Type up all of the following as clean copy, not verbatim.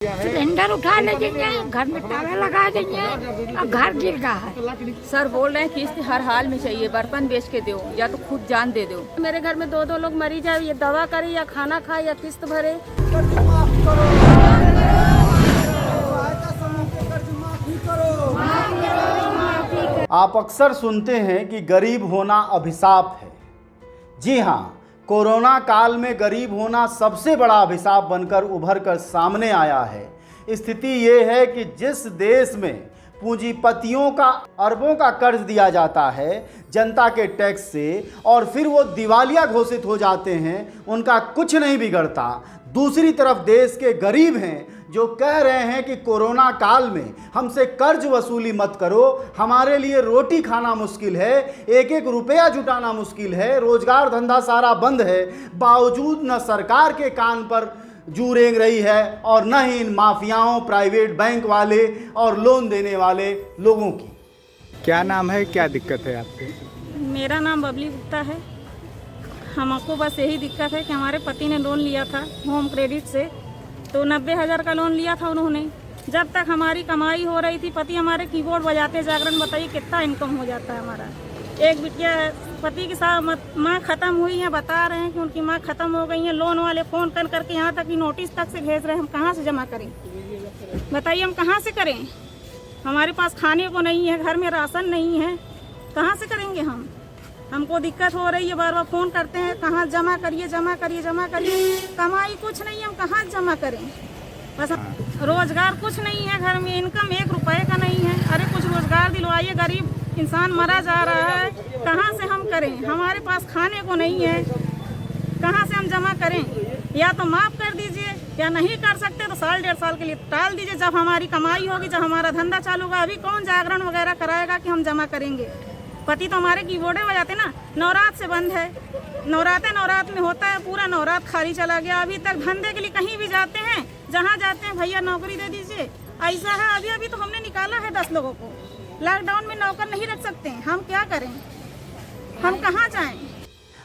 Cylinder उठा ले देंगे, घर में ताला लगा देंगे और घर गिर रहा है। सर बोल रहे हैं किस्त हर हाल में चाहिए, बर्तन बेच के दो या तो खुद जान दे दो। मेरे घर में दो लोग मरी जाए, ये दवा करे या खाना खाए या किस्त भरे। आप अक्सर सुनते हैं कि गरीब होना अभिशाप है। जी हाँ, कोरोना काल में गरीब होना सबसे बड़ा अभिशाप बनकर उभर कर सामने आया है। स्थिति ये है कि जिस देश में पूंजीपतियों का अरबों का कर्ज दिया जाता है जनता के टैक्स से और फिर वो दिवालिया घोषित हो जाते हैं, उनका कुछ नहीं बिगड़ता। दूसरी तरफ देश के गरीब हैं जो कह रहे हैं कि कोरोना काल में हमसे कर्ज वसूली मत करो, हमारे लिए रोटी खाना मुश्किल है, एक एक रुपया जुटाना मुश्किल है, रोजगार धंधा सारा बंद है। बावजूद न सरकार के कान पर जू रेंग रही है और न ही इन माफियाओं, प्राइवेट बैंक वाले और लोन देने वाले लोगों की। क्या नाम है, क्या दिक्कत है आपके? मेरा नाम बबली गुप्ता है। हमको बस यही दिक्कत है कि हमारे पति ने लोन लिया था होम क्रेडिट से, तो 90,000 का लोन लिया था उन्होंने। जब तक हमारी कमाई हो रही थी, पति हमारे कीबोर्ड बजाते जागरण, बताइए कितना इनकम हो जाता है हमारा। एक बिटिया है, पति की माँ ख़त्म हुई है, बता रहे हैं कि उनकी माँ ख़त्म हो गई है। लोन वाले फ़ोन कर करके यहाँ तक कि नोटिस तक से भेज रहे हैं। हम कहाँ से जमा करें, बताइए हम कहाँ से करें? हमारे पास खाने को नहीं है, घर में राशन नहीं है, कहाँ से करेंगे हम? हमको दिक्कत हो रही है, बार बार फ़ोन करते हैं कहाँ जमा करिए जमा करिए जमा करिए। कमाई कुछ नहीं है, हम कहाँ जमा करें? बस रोज़गार कुछ नहीं है, घर में इनकम 1 रुपये का नहीं है। अरे कुछ रोज़गार दिलवाइए, गरीब इंसान मरा जा रहा है, कहाँ से हम करें? हमारे पास खाने को नहीं है, कहाँ से हम जमा करें? या तो माफ़ कर दीजिए, या नहीं कर सकते तो 1.5 साल के लिए टाल दीजिए। जब हमारी कमाई होगी, जब हमारा धंधा चालू होगा, अभी कौन जागरण वगैरह कराएगा कि हम जमा करेंगे? पति तो हमारे कीबोर्डे बजाते ना। नवरात से बंद है, नवरात में होता है, पूरा नवरात खाली चला गया। अभी तक धंधे के लिए कहीं भी जाते हैं, जहाँ जाते हैं भैया नौकरी दे दीजिए, ऐसा है। अभी तो हमने निकाला है 10 लोगों को। लॉकडाउन में नौकर नहीं रख सकते, हम क्या करें? हम कहाँ जाएं?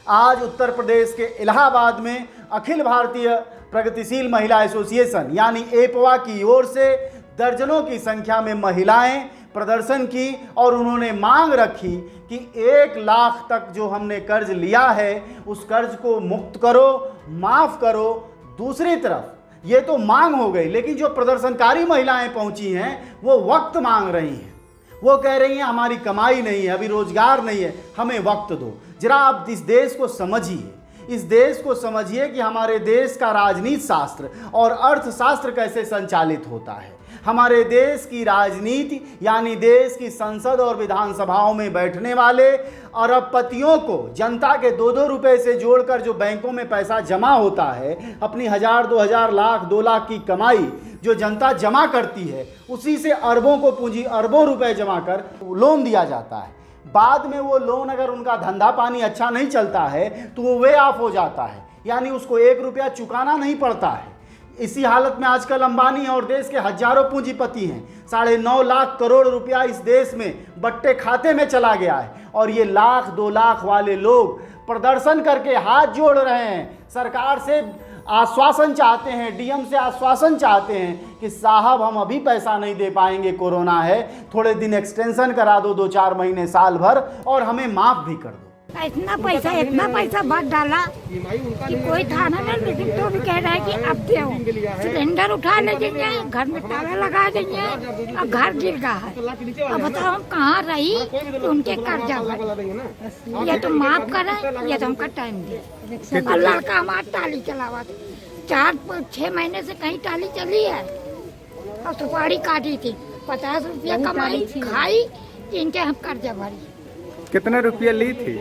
आज उत्तर प्रदेश के इलाहाबाद में अखिल भारतीय प्रगतिशील महिला एसोसिएशन यानी एपवा की ओर से दर्जनों की संख्या में महिलाएं प्रदर्शन की और उन्होंने मांग रखी कि 1 लाख तक जो हमने कर्ज लिया है उस कर्ज को मुक्त करो, माफ़ करो। दूसरी तरफ ये तो मांग हो गई, लेकिन जो प्रदर्शनकारी महिलाएं पहुंची हैं वो वक्त मांग रही हैं। वो कह रही हैं हमारी कमाई नहीं है, अभी रोजगार नहीं है, हमें वक्त दो। जरा आप इस देश को समझिए, इस देश को समझिए कि हमारे देश का राजनीति शास्त्र और अर्थशास्त्र कैसे संचालित होता है। हमारे देश की राजनीति यानी देश की संसद और विधानसभाओं में बैठने वाले अरबपतियों को जनता के 2-2 रुपए से जोड़कर जो बैंकों में पैसा जमा होता है, अपनी 1000, 2000, लाख, 2 लाख की कमाई जो जनता जमा करती है, उसी से अरबों को पूंजी, अरबों रुपए जमा कर लोन दिया जाता है। बाद में वो लोन अगर उनका धंधा पानी अच्छा नहीं चलता है तो वो वे ऑफ हो जाता है, यानी उसको 1 रुपया चुकाना नहीं पड़ता है। इसी हालत में आजकल अंबानी और देश के हजारों पूंजीपति हैं। 9.5 लाख करोड़ रुपया इस देश में बट्टे खाते में चला गया है और ये 1 लाख 2 लाख वाले लोग प्रदर्शन करके हाथ जोड़ रहे हैं, सरकार से आश्वासन चाहते हैं, डीएम से आश्वासन चाहते हैं कि साहब हम अभी पैसा नहीं दे पाएंगे, कोरोना है, थोड़े दिन एक्सटेंशन करा दो, 2-4 महीने, साल भर, और हमें माफ़ भी कर दो। इतना पैसा भर डाला कि कोई थाना में, लेकिन तो भी कह रहा है कि अब दो। सिलेंडर उठा ले देंगे, घर में ताला लगा देंगे और घर गिर रहा है। अब बताओ हम कहाँ रही तो उनके कर्जा भरे। ये तो माफ करें, ये तो हमका टाइम दे। और लड़का हमारा टाली चलावा 4-6 महीने से कहीं टाली चली है और सुपारी काटी थी, 50 रुपया कमाई खाई, इनके हम कर्जा भरी। कितना रुपया ली थी?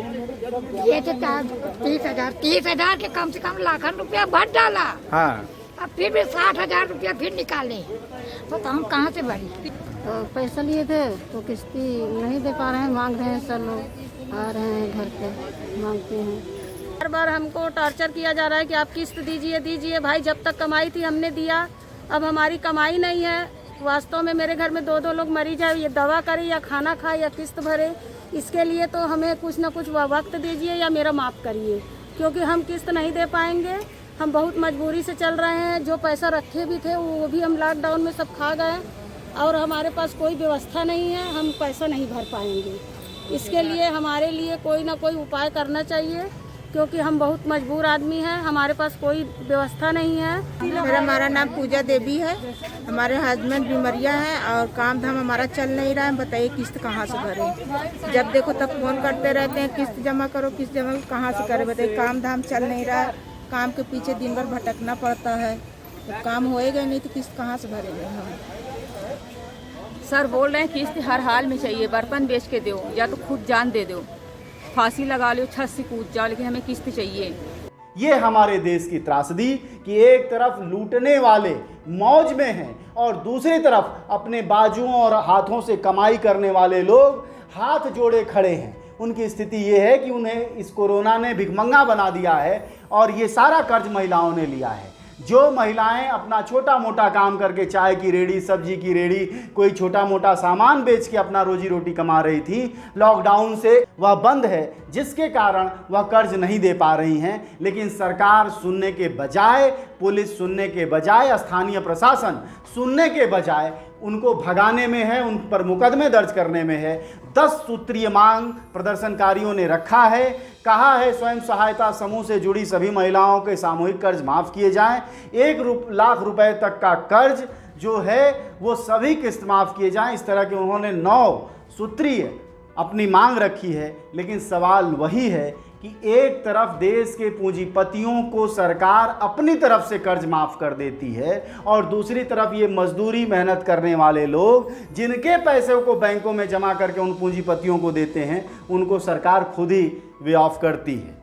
ये तो 30,000 के कम से कम लाखन रुपया भर डाला। हाँ। अब फिर भी 60,000 रुपया फिर निकाले, तो हम कहाँ से भरी? तो पैसा लिए थे तो किस्ती नहीं दे पा रहे हैं, मांग रहे हैं, सब लोग आ रहे हैं घर पे मांगते हैं। बार बार हमको टॉर्चर किया जा रहा है कि आप किस्त दीजिए भाई। जब तक कमाई थी हमने दिया, अब हमारी कमाई नहीं है। वास्तव में मेरे घर में 2-2 लोग मरी जाए, ये दवा करे या खाना खाए या किस्त भरे, इसके लिए तो हमें कुछ ना कुछ वक्त दीजिए या मेरा माफ़ करिए, क्योंकि हम किस्त नहीं दे पाएंगे हम बहुत मजबूरी से चल रहे हैं। जो पैसा रखे भी थे वो भी हम लॉकडाउन में सब खा गए और हमारे पास कोई व्यवस्था नहीं है, हम पैसा नहीं भर पाएंगे। इसके लिए हमारे लिए कोई ना कोई उपाय करना चाहिए, क्योंकि हम बहुत मजबूर आदमी हैं, हमारे पास कोई व्यवस्था नहीं है। हमारा नाम पूजा देवी है। हमारे हस्बैंड बीमारियाँ हैं और काम धाम हमारा चल नहीं रहा है। बताइए किस्त कहाँ से भरें? जब देखो तब फोन करते रहते हैं, किस्त जमा करो, किस्त जमा कहाँ से करें? बताइए, काम धाम चल नहीं रहा है, काम के पीछे दिन भर भटकना पड़ता है। तो काम होएगा नहीं तो किस्त कहाँ से भरेंगे हम? सर बोल रहे हैं किस्त हर हाल में चाहिए, बर्तन बेच के दो या तो खुद जान दे दो, फांसी लगा लो, छत से कूद जाओ, लेकिन हमें किस्त चाहिए। ये हमारे देश की त्रासदी कि एक तरफ लूटने वाले मौज में हैं और दूसरी तरफ अपने बाजुओं और हाथों से कमाई करने वाले लोग हाथ जोड़े खड़े हैं। उनकी स्थिति ये है कि उन्हें इस कोरोना ने भिखमंगा बना दिया है और ये सारा कर्ज महिलाओं ने लिया है। जो महिलाएं अपना छोटा मोटा काम करके चाय की रेड़ी, सब्जी की रेड़ी, कोई छोटा मोटा सामान बेच के अपना रोजी रोटी कमा रही थी, लॉकडाउन से वह बंद है, जिसके कारण वह कर्ज नहीं दे पा रही हैं। लेकिन सरकार सुनने के बजाय, पुलिस सुनने के बजाय, स्थानीय प्रशासन सुनने के बजाय उनको भगाने में है, उन पर मुकदमे दर्ज करने में है। 10 सूत्रीय मांग प्रदर्शनकारियों ने रखा है। कहा है स्वयं सहायता समूह से जुड़ी सभी महिलाओं के सामूहिक कर्ज माफ़ किए जाएं। 1 लाख रुपए तक का कर्ज जो है वो सभी किस्त माफ़ किए जाएं। इस तरह के उन्होंने 9 सूत्रीय अपनी मांग रखी है। लेकिन सवाल वही है कि एक तरफ देश के पूंजीपतियों को सरकार अपनी तरफ से कर्ज माफ़ कर देती है और दूसरी तरफ ये मजदूरी मेहनत करने वाले लोग जिनके पैसे को बैंकों में जमा करके उन पूंजीपतियों को देते हैं, उनको सरकार खुद ही वे ऑफ करती है।